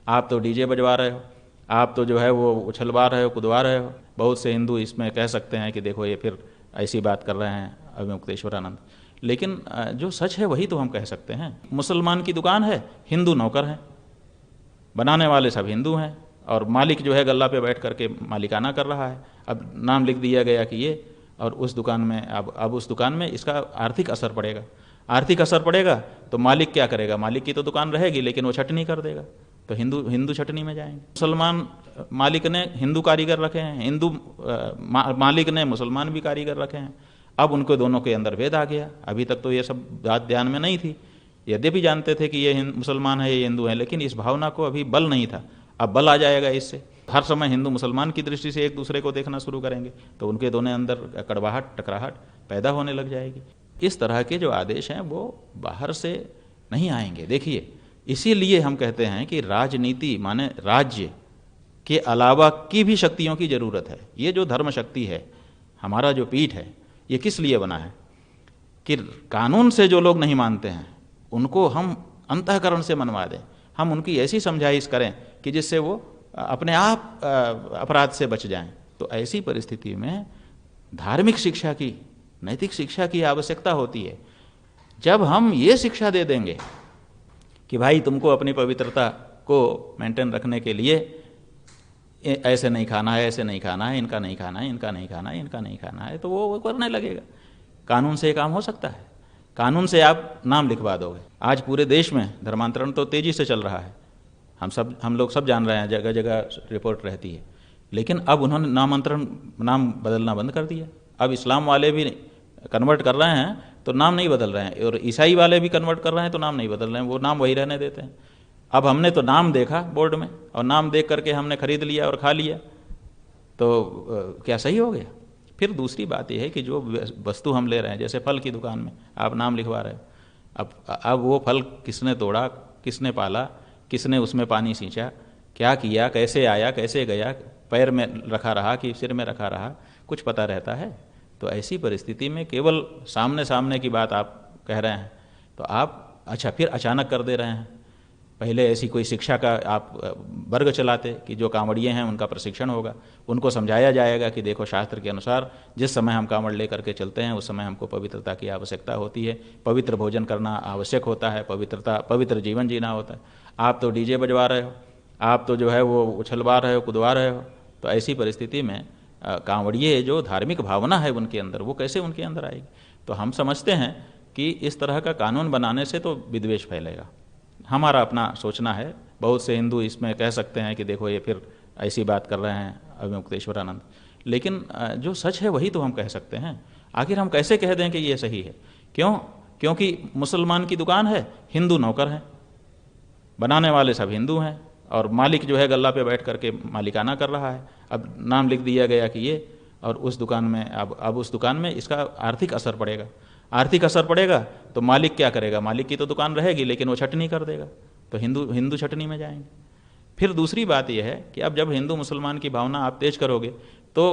आप तो डीजे बजवा रहे हो, आप तो जो है वो उछलवा रहे हो, कूदवा रहे हो। बहुत से हिंदू इसमें कह सकते हैं कि देखो ये फिर ऐसी बात कर रहे हैं अवमुक्तेश्वरानंद, लेकिन जो सच है वही तो हम कह सकते हैं। मुसलमान की दुकान है, हिंदू नौकर हैं, बनाने वाले सब हिंदू हैं, और मालिक जो है गल्ला पे बैठ करके मालिकाना कर रहा है। अब नाम लिख दिया गया कि ये, और उस दुकान में अब उस दुकान में इसका आर्थिक असर पड़ेगा। आर्थिक असर पड़ेगा तो मालिक क्या करेगा? मालिक की तो दुकान रहेगी लेकिन वो छटनी कर देगा, तो हिंदू छटनी में जाएंगे। मुसलमान मालिक ने हिंदू कारीगर रखे हैं, हिंदू मालिक ने मुसलमान भी कारीगर रखे हैं। अब उनको दोनों के अंदर भेद आ गया। अभी तक तो ये सब बात ध्यान में नहीं थी, यद्यपि जानते थे कि ये मुसलमान है, ये हिंदू है, लेकिन इस भावना को अभी बल नहीं था। अब बल आ जाएगा इससे। हर समय हिंदू मुसलमान की दृष्टि से एक दूसरे को देखना शुरू करेंगे तो उनके दोनों अंदर कड़वाहट, टकराहट पैदा होने लग जाएगी। इस तरह के जो आदेश हैं वो बाहर से नहीं आएंगे। देखिए, इसीलिए हम कहते हैं कि राजनीति माने राज्य के अलावा की भी शक्तियों की ज़रूरत है। ये जो धर्म शक्ति है, हमारा जो पीठ है, ये किस लिए बना है कि कानून से जो लोग नहीं मानते हैं उनको हम अंतःकरण से मनवा दें, हम उनकी ऐसी समझाइश करें कि जिससे वो अपने आप अपराध से बच जाएं। तो ऐसी परिस्थिति में धार्मिक शिक्षा की, नैतिक शिक्षा की आवश्यकता होती है। जब हम ये शिक्षा दे देंगे कि भाई तुमको अपनी पवित्रता को मेंटेन रखने के लिए ऐसे नहीं खाना है, ऐसे नहीं खाना है, इनका नहीं खाना है, इनका नहीं खाना है, इनका नहीं खाना है, तो वो करने लगेगा। कानून से ये काम हो सकता है। कानून से आप नाम लिखवा दोगे। आज पूरे देश में धर्मांतरण तो तेजी से चल रहा है, हम लोग सब जान रहे हैं, जगह जगह रिपोर्ट रहती है। लेकिन अब उन्होंने नाम बदलना बंद कर दिया। अब इस्लाम वाले भी कन्वर्ट कर रहे हैं तो नाम नहीं बदल रहे हैं, और ईसाई वाले भी कन्वर्ट कर रहे हैं तो नाम नहीं बदल रहे हैं, वो नाम वही रहने देते हैं। अब हमने तो नाम देखा बोर्ड में, और नाम देख करके हमने खरीद लिया और खा लिया, तो क्या सही हो गया? फिर दूसरी बात यह है कि जो वस्तु हम ले रहे हैं, जैसे फल की दुकान में आप नाम लिखवा रहे हो, अब वो फल किसने तोड़ा, किसने पाला, किसने उसमें पानी सींचा, क्या किया, कैसे आया, कैसे गया, पैर में रखा रहा कि सिर में रखा रहा, कुछ पता रहता है? तो ऐसी परिस्थिति में केवल सामने सामने की बात आप कह रहे हैं तो आप फिर अचानक कर दे रहे हैं। पहले ऐसी कोई शिक्षा का आप वर्ग चलाते कि जो कांवड़िए हैं उनका प्रशिक्षण होगा, उनको समझाया जाएगा कि देखो शास्त्र के अनुसार जिस समय हम कांवड़ लेकर के चलते हैं उस समय हमको पवित्रता की आवश्यकता होती है, पवित्र भोजन करना आवश्यक होता है, पवित्र जीवन जीना होता है। आप तो डीजे बजवा रहे हो, आप तो जो है वो उछलवा रहे हो, कूदवा रहे हो, तो ऐसी परिस्थिति में कांवड़िए जो धार्मिक भावना है उनके अंदर, वो कैसे उनके अंदर आएगी? तो हम समझते हैं कि इस तरह का कानून बनाने से तो विद्वेष फैलेगा। हमारा अपना सोचना है। बहुत से हिंदू इसमें कह सकते हैं कि देखो ये फिर ऐसी बात कर रहे हैं अवमुक्तेश्वरानंद, लेकिन जो सच है वही तो हम कह सकते हैं। आखिर हम कैसे कह दें कि ये सही है? क्योंकि मुसलमान की दुकान है, हिंदू नौकर हैं, बनाने वाले सब हिंदू हैं, और मालिक जो है गल्ला पे बैठ करके मालिकाना कर रहा है। अब नाम लिख दिया गया कि ये, और उस दुकान में अब उस दुकान में इसका आर्थिक असर पड़ेगा। आर्थिक असर पड़ेगा तो मालिक क्या करेगा? मालिक की तो दुकान रहेगी लेकिन वो छटनी कर देगा, तो हिंदू छटनी में जाएंगे। फिर दूसरी बात यह है कि अब जब हिंदू मुसलमान की भावना आप तेज करोगे तो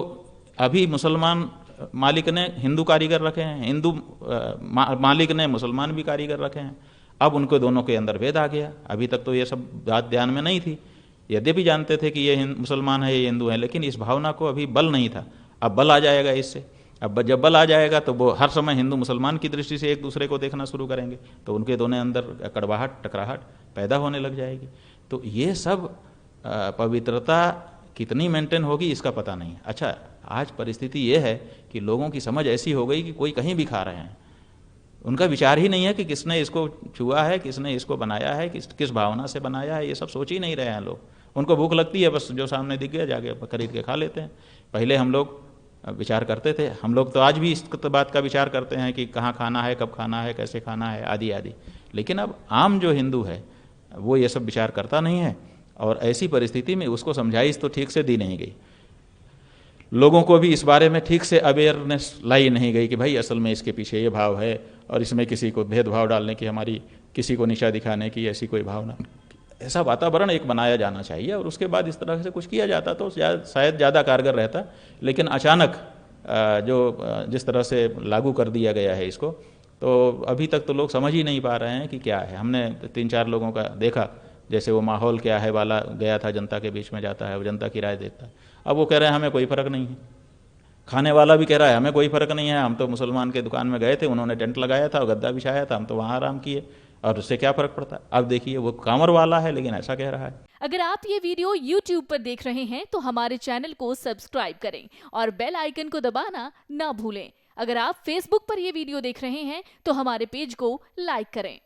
अभी मुसलमान मालिक ने हिंदू कारीगर रखे हैं, हिंदू मालिक ने मुसलमान भी कारीगर रखे हैं। अब उनको दोनों के अंदर भेद आ गया। अभी तक तो ये सब बात ध्यान में नहीं थी, यद्यपि जानते थे कि ये मुसलमान है, ये हिंदू है, लेकिन इस भावना को अभी बल नहीं था। अब बल आ जाएगा इससे। अब जब बल आ जाएगा तो वो हर समय हिंदू मुसलमान की दृष्टि से एक दूसरे को देखना शुरू करेंगे, तो उनके दोनों अंदर कड़वाहट, टकराहट पैदा होने लग जाएगी। तो ये सब पवित्रता कितनी मेंटेन होगी इसका पता नहीं। अच्छा, आज परिस्थिति ये है कि लोगों की समझ ऐसी हो गई कि कोई कहीं भी खा रहे हैं, उनका विचार ही नहीं है कि किसने इसको छुआ है, किसने इसको बनाया है, किस भावना से बनाया है, ये सब सोच ही नहीं रहे हैं लोग। उनको भूख लगती है, बस जो सामने दिख गया जाके खरीद के खा लेते हैं। पहले हम लोग विचार करते थे, हम लोग तो आज भी इस बात का विचार करते हैं कि कहाँ खाना है, कब खाना है, कैसे खाना है, आदि आदि। लेकिन अब आम जो हिंदू है वो ये सब विचार करता नहीं है, और ऐसी परिस्थिति में उसको समझाइश तो ठीक से दी नहीं गई। लोगों को भी इस बारे में ठीक से अवेयरनेस लाई नहीं गई कि भाई असल में इसके पीछे ये भाव है, और इसमें किसी को भेदभाव डालने की, हमारी किसी को नीचा दिखाने की ऐसी कोई भावना। ऐसा वातावरण एक बनाया जाना चाहिए, और उसके बाद इस तरह से कुछ किया जाता तो शायद ज़्यादा कारगर रहता। लेकिन अचानक जिस तरह से लागू कर दिया गया है इसको, तो अभी तक तो लोग समझ ही नहीं पा रहे हैं कि क्या है। हमने 3-4 लोगों का देखा जैसे वो माहौल क्या है वाला गया था, जनता के बीच में जाता है, वो जनता की राय देता है। अब वो कह रहे हैं हमें कोई फ़र्क नहीं है, खाने वाला भी कह रहा है हमें कोई फ़र्क नहीं है, हम तो मुसलमान के दुकान में गए थे, उन्होंने टेंट लगाया था और गद्दा बिछाया था, हम तो वहाँ आराम किए, और उससे क्या फ़र्क पड़ता है। अब देखिए वो कांवर वाला है लेकिन ऐसा कह रहा है। अगर आप ये वीडियो YouTube पर देख रहे हैं तो हमारे चैनल को सब्सक्राइब करें और बेल आइकन को दबाना ना भूलें। अगर आप Facebook पर ये वीडियो देख रहे हैं तो हमारे पेज को लाइक करें।